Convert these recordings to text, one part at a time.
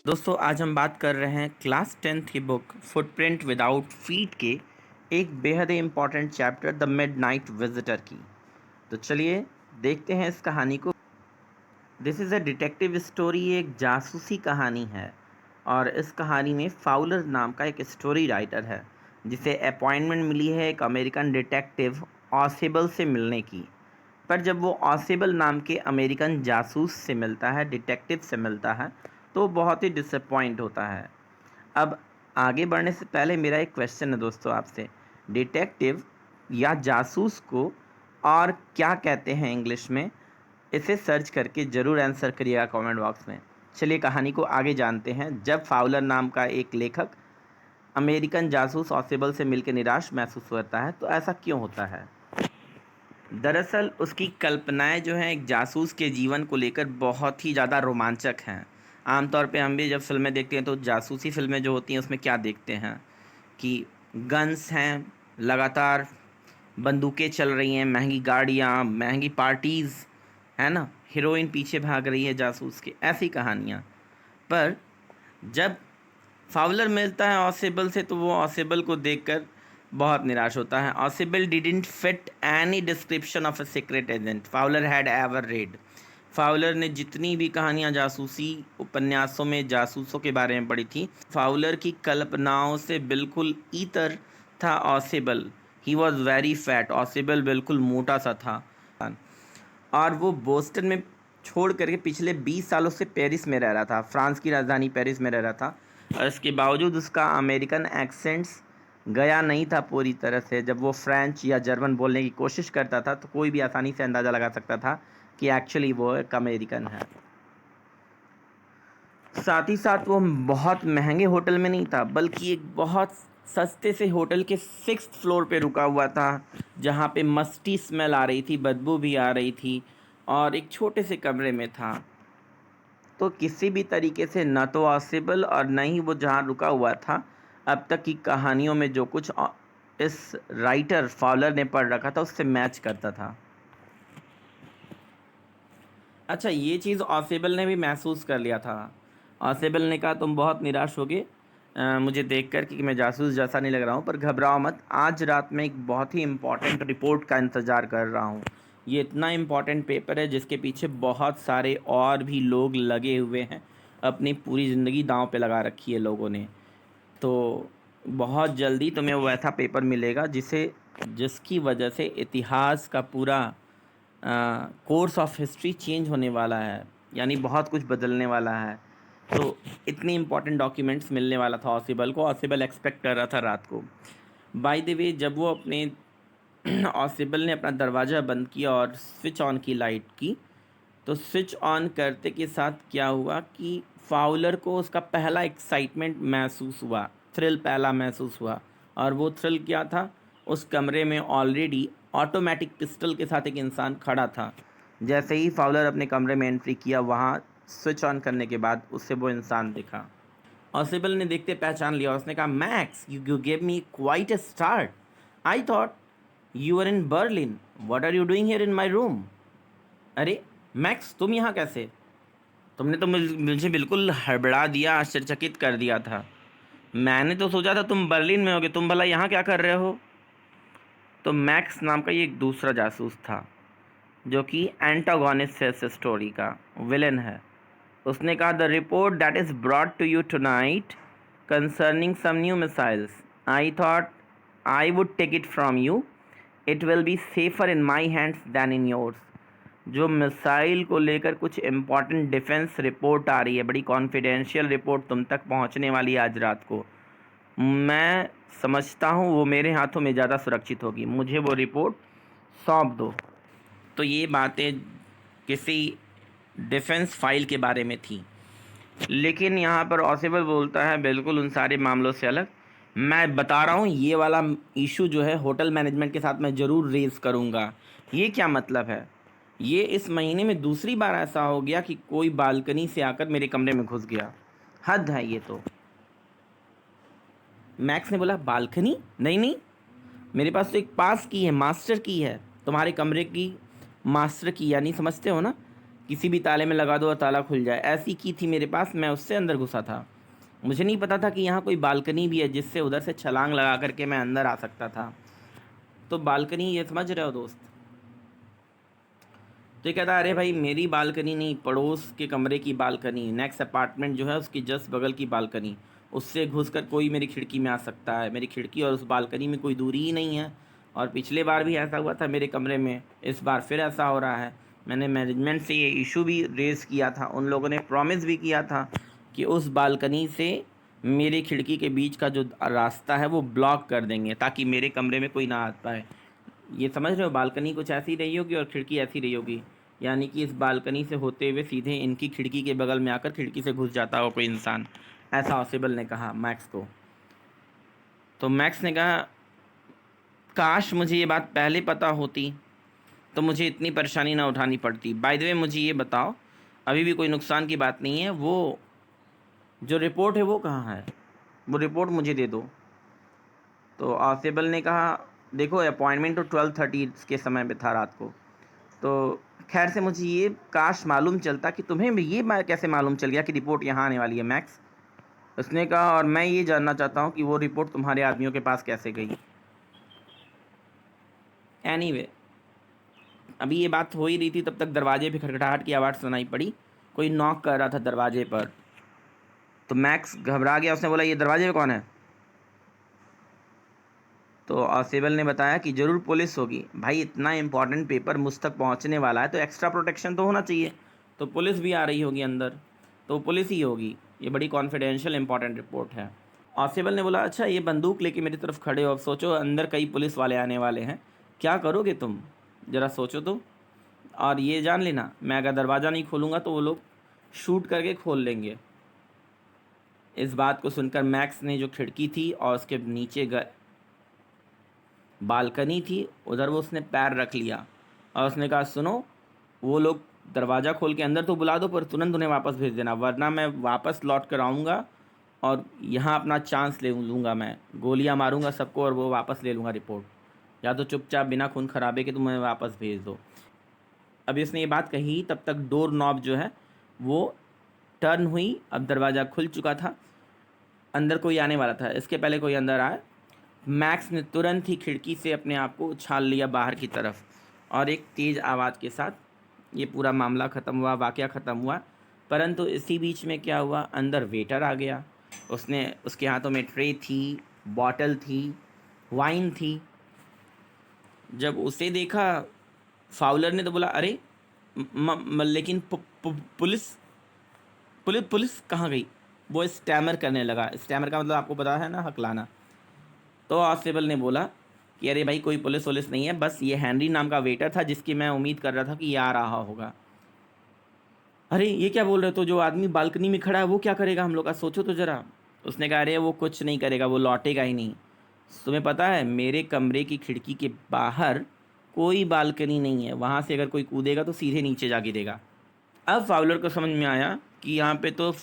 दोस्तों आज हम बात कर रहे हैं क्लास 10th की बुक फुटप्रिंट विदाउट फीट के एक बेहद ही important chapter the midnight visitor की। तो चलिए देखते हैं इस कहानी को। This is a detective story, एक जासूसी कहानी है और इस कहानी में फाउलर नाम का एक स्टोरी राइटर है जिसे अपॉइंटमेंट मिली है एक अमेरिकन डिटेक्टिव ऑसिबल से मिलने की। पर जब वो ऑसिबल नाम के अमेरिकन जासूस से मिलता है, डिटेक्टिव से मिलता है, तो बहुत ही डिसअपॉइंट होता है। अब आगे बढ़ने से पहले मेरा एक क्वेश्चन है दोस्तों आपसे। डिटेक्टिव या जासूस को और क्या कहते हैं इंग्लिश में? इसे सर्च करके ज़रूर आंसर करिएगा कमेंट बॉक्स में। चलिए कहानी को आगे जानते हैं। जब फाउलर नाम का एक लेखक अमेरिकन जासूस ऑसिबल से मिलकर निराश महसूस होता है तो ऐसा क्यों होता है? दरअसल उसकी कल्पनाएं जो हैं एक जासूस के जीवन को लेकर बहुत ही ज़्यादा रोमांचक हैं। आमतौर पे हम भी जब फ़िल्में देखते हैं तो जासूसी फ़िल्में जो होती हैं उसमें क्या देखते हैं कि गन्स हैं, लगातार बंदूकें चल रही हैं, महंगी गाड़ियाँ, महंगी पार्टीज़, है ना? हीरोइन पीछे भाग रही है जासूस के, ऐसी कहानियाँ। पर जब फाउलर मिलता है ऑसिबल से तो वो ऑसिबल को देखकर बहुत निराश होता है। ऑसिबल didn't fit any description of a secret agent Fowler had ever read. Fowler ने जितनी भी कहानियाँ जासूसी उपन्यासों में जासूसों के बारे में पढ़ी थी, फाउलर की कल्पनाओं से बिल्कुल इतर था ऑसिबल। He was very fat. ऑसिबल बिल्कुल मोटा सा था और वो बोस्टन में छोड़ करके पिछले 20 सालों से पेरिस में रह रहा था, फ्रांस की राजधानी पेरिस में रह रहा था। और इसके बावजूद उसका अमेरिकन एक्सेंट्स गया नहीं था पूरी तरह से। जब वो फ्रेंच या जर्मन बोलने की कोशिश करता था तो कोई भी आसानी से अंदाज़ा लगा सकता था कि एक्चुअली वो एक अमेरिकन है। साथ ही साथ वो बहुत महंगे होटल में नहीं था बल्कि एक बहुत सस्ते से होटल के 6th फ्लोर पे रुका हुआ था, जहाँ पे मस्टी स्मेल आ रही थी, बदबू भी आ रही थी और एक छोटे से कमरे में था। तो किसी भी तरीके से न तो ऑसिबल और न ही वो जहाँ रुका हुआ था अब तक की कहानियों में जो कुछ इस राइटर फॉलर ने पढ़ रखा था उससे मैच करता था। अच्छा, ये चीज़ ऑसिबल ने भी महसूस कर लिया था। ऑसिबल ने कहा तुम बहुत निराश होगे मुझे देख कर कि मैं जासूस जैसा नहीं लग रहा हूँ, पर घबराओ मत, आज रात में एक बहुत ही इम्पोर्टेंट रिपोर्ट का इंतज़ार कर रहा हूँ। ये इतना इम्पोर्टेंट पेपर है जिसके पीछे बहुत सारे और भी लोग लगे हुए हैं, अपनी पूरी ज़िंदगी दांव पे लगा रखी है लोगों ने। तो बहुत जल्दी तुम्हें वो ऐसा पेपर मिलेगा जिसकी वजह से इतिहास का पूरा कोर्स ऑफ हिस्ट्री चेंज होने वाला है, यानी बहुत कुछ बदलने वाला है। तो इतनी इम्पोर्टेंट डॉक्यूमेंट्स मिलने वाला था ऑसिबल को। ऑसिबल एक्सपेक्ट कर रहा था रात को। बाय द वे, जब वो अपने ऑसिबल ने अपना दरवाज़ा बंद किया और स्विच ऑन की लाइट की, तो स्विच ऑन करते के साथ क्या हुआ कि फाउलर को उसका पहला एक्साइटमेंट महसूस हुआ, थ्रिल पहला महसूस हुआ। और वो थ्रिल क्या था? उस कमरे में ऑलरेडी ऑटोमेटिक पिस्टल के साथ एक इंसान खड़ा था। जैसे ही फाउलर अपने कमरे में एंट्री किया, वहाँ स्विच ऑन करने के बाद उससे वो इंसान दिखा। ऑसिबल ने देखते पहचान लिया। उसने कहा, Max, you give me quite a start. I thought you are in Berlin. What are you doing here in my room? अरे मैक्स, तुम यहाँ कैसे? तुमने तो मुझे बिल्कुल हड़बड़ा दिया, आश्चर्यचकित कर दिया था। मैंने तो सोचा था तुम बर्लिन में होगे, तुम भला यहाँ क्या कर रहे हो? तो मैक्स नाम का ये एक दूसरा जासूस था जो कि एंटागोनिस्ट है इस स्टोरी का, विलन है। उसने कहा, the report that is brought to you tonight concerning some new missiles, I thought I would take it from you. It will be safer in my hands than in yours. जो missile को लेकर कुछ important defence report आ रही है, बड़ी confidential report तुम तक पहुंचने वाली है आज रात को, मैं समझता हूँ वो मेरे हाथों में ज़्यादा सुरक्षित होगी। मुझे वो रिपोर्ट सौंप दो। तो ये बातें किसी डिफेंस फाइल के बारे में थी। लेकिन यहाँ पर ऑसिबल बोलता है बिल्कुल उन सारे मामलों से अलग। मैं बता रहा हूँ ये वाला इशू जो है होटल मैनेजमेंट के साथ मैं ज़रूर रेज़ करूँगा। ये क्या मतलब है? ये इस महीने में दूसरी बार ऐसा हो गया कि कोई बालकनी से आकर मेरे कमरे में घुस गया। हद है ये तो। मैक्स ने बोला, बालकनी? नहीं नहीं, मेरे पास तो एक पास की है, मास्टर की है, तुम्हारे कमरे की मास्टर की, यानी समझते हो ना किसी भी ताले में लगा दो और ताला खुल जाए, ऐसी की थी मेरे पास, मैं उससे अंदर घुसा था। मुझे नहीं पता था कि यहाँ कोई बालकनी भी है जिससे उधर से छलांग लगा करके मैं अंदर आ सकता था। तो बालकनी, ये समझ रहे हो दोस्त? तो ये कहता अरे भाई मेरी बालकनी नहीं, पड़ोस के कमरे की बालकनी, नेक्स्ट अपार्टमेंट जो है उसकी जस्ट बगल की बालकनी, उससे घुसकर कोई मेरी खिड़की में आ सकता है। मेरी खिड़की और उस बालकनी में कोई दूरी ही नहीं है। और पिछले बार भी ऐसा हुआ था मेरे कमरे में, इस बार फिर ऐसा हो रहा है। मैंने मैनेजमेंट से ये इशू भी रेज़ किया था, उन लोगों ने प्रॉमिस भी किया था कि उस बालकनी से मेरी खिड़की के बीच का जो रास्ता है वो ब्लॉक कर देंगे ताकि मेरे कमरे में कोई ना आ पाए। ये समझ रहे हो, बालकनी कुछ ऐसी रही होगी और खिड़की ऐसी रही होगी, यानी कि इस बालकनी से होते हुए सीधे इनकी खिड़की के बगल में आकर खिड़की से घुस जाता हो कोई इंसान। ऐसा ऑसिबल ने कहा मैक्स को। तो मैक्स ने कहा काश मुझे ये बात पहले पता होती तो मुझे इतनी परेशानी ना उठानी पड़ती। बाय द वे मुझे ये बताओ, अभी भी कोई नुकसान की बात नहीं है, वो जो रिपोर्ट है वो कहाँ है? वो रिपोर्ट मुझे दे दो। तो ऑसिबल ने कहा देखो अपॉइंटमेंट तो 12:30 के समय पे था रात को, तो खैर से मुझे ये काश मालूम चलता कि तुम्हें भी ये कैसे मालूम चल गया कि रिपोर्ट यहाँ आने वाली है मैक्स? उसने कहा और मैं ये जानना चाहता हूँ कि वो रिपोर्ट तुम्हारे आदमियों के पास कैसे गई। एनीवे, अभी ये बात हो ही रही थी तब तक दरवाजे पे खटखटाहट की आवाज़ सुनाई पड़ी। कोई नॉक कर रहा था दरवाजे पर। तो मैक्स घबरा गया, उसने बोला ये दरवाजे पे कौन है? तो ऑसिबल ने बताया कि ज़रूर पुलिस होगी। भाई इतना इंपॉर्टेंट पेपर मुझ तक पहुंचने वाला है तो एक्स्ट्रा प्रोटेक्शन तो होना चाहिए, तो पुलिस भी आ रही होगी अंदर, तो पुलिस ही होगी, ये बड़ी कॉन्फिडेंशियल इंपॉर्टेंट रिपोर्ट है। ऑसिबल ने बोला अच्छा ये बंदूक लेके मेरी तरफ खड़े हो, अब सोचो अंदर कई पुलिस वाले आने वाले हैं, क्या करोगे तुम, ज़रा सोचो तो। और ये जान लेना मैं अगर दरवाज़ा नहीं खोलूँगा तो वो लोग शूट करके खोल लेंगे। इस बात को सुनकर मैक्स ने जो खिड़की थी और उसके नीचे बालकनी थी उधर वो उसने पैर रख लिया और उसने कहा सुनो, वो लोग दरवाज़ा खोल के अंदर तो बुला दो पर तुरंत उन्हें वापस भेज देना, वरना मैं वापस लौट कर आऊँगा और यहाँ अपना चांस ले लूँगा, मैं गोलियाँ मारूँगा सबको और वो वापस ले लूँगा रिपोर्ट, या तो चुपचाप बिना खून खराबे के तुम मैं वापस भेज दो। अभी उसने ये बात कही तब तक डोर नॉब जो है वो टर्न हुई, अब दरवाज़ा खुल चुका था, अंदर कोई आने वाला था। इसके पहले कोई अंदर आए, मैक्स ने तुरंत ही खिड़की से अपने आप को उछाल लिया बाहर की तरफ और एक तेज़ आवाज़ के साथ ये पूरा मामला ख़त्म हुआ, वाक़या ख़त्म हुआ। परंतु इसी बीच में क्या हुआ, अंदर वेटर आ गया, उसके हाथों में ट्रे थी, बॉटल थी, वाइन थी। जब उसे देखा फाउलर ने तो बोला अरे लेकिन पुलिस पुलिस पुलिस कहाँ गई? वो स्टैमर करने लगा। स्टैमर का मतलब आपको पता है ना, हकलाना। तो ऑसिबल ने बोला कि अरे भाई कोई पुलिस वुलिस नहीं है, बस ये हेनरी नाम का वेटर था जिसकी मैं उम्मीद कर रहा था कि ये आ रहा होगा। अरे ये क्या बोल रहे हो, तो जो आदमी बालकनी में खड़ा है वो क्या करेगा हम लोग का, सोचो तो ज़रा। उसने कहा अरे वो कुछ नहीं करेगा, वो लौटेगा ही नहीं। तुम्हें पता है मेरे कमरे की खिड़की के बाहर कोई बालकनी नहीं है, वहाँ से अगर कोई कूदेगा तो सीधे नीचे जा गिरेगा। अब फाउलर को समझ में आया कि यहाँ पे तो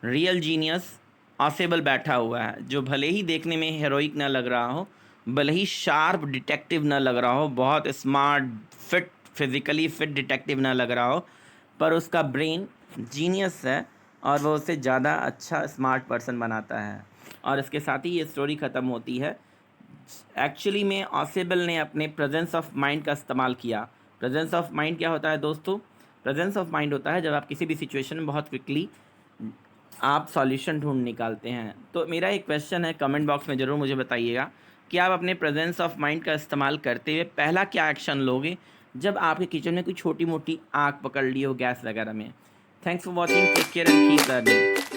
रियल जीनियस ऑसिबल बैठा हुआ है, जो भले ही देखने में हेरोइक ना लग रहा हो, भले ही शार्प डिटेक्टिव ना लग रहा हो, बहुत smart fit physically fit detective ना लग रहा हो, पर उसका ब्रेन जीनियस है और वो उससे ज़्यादा अच्छा स्मार्ट पर्सन बनाता है। और इसके साथ ही ये स्टोरी ख़त्म होती है। एक्चुअली में ऑसिबल ने अपने प्रेजेंस ऑफ माइंड का इस्तेमाल किया। प्रेजेंस ऑफ माइंड क्या होता है दोस्तों? प्रेजेंस ऑफ माइंड होता है जब आप किसी भी सिचुएशन में बहुत क्विकली आप सॉल्यूशन ढूंढ निकालते हैं। तो मेरा एक क्वेश्चन है, कमेंट बॉक्स में ज़रूर मुझे बताइएगा कि आप अपने प्रेजेंस ऑफ माइंड का इस्तेमाल करते हुए पहला क्या एक्शन लोगे जब आपके किचन में कोई छोटी मोटी आग पकड़ ली हो गैस वगैरह में। Thanks for watching, take care and keep learning.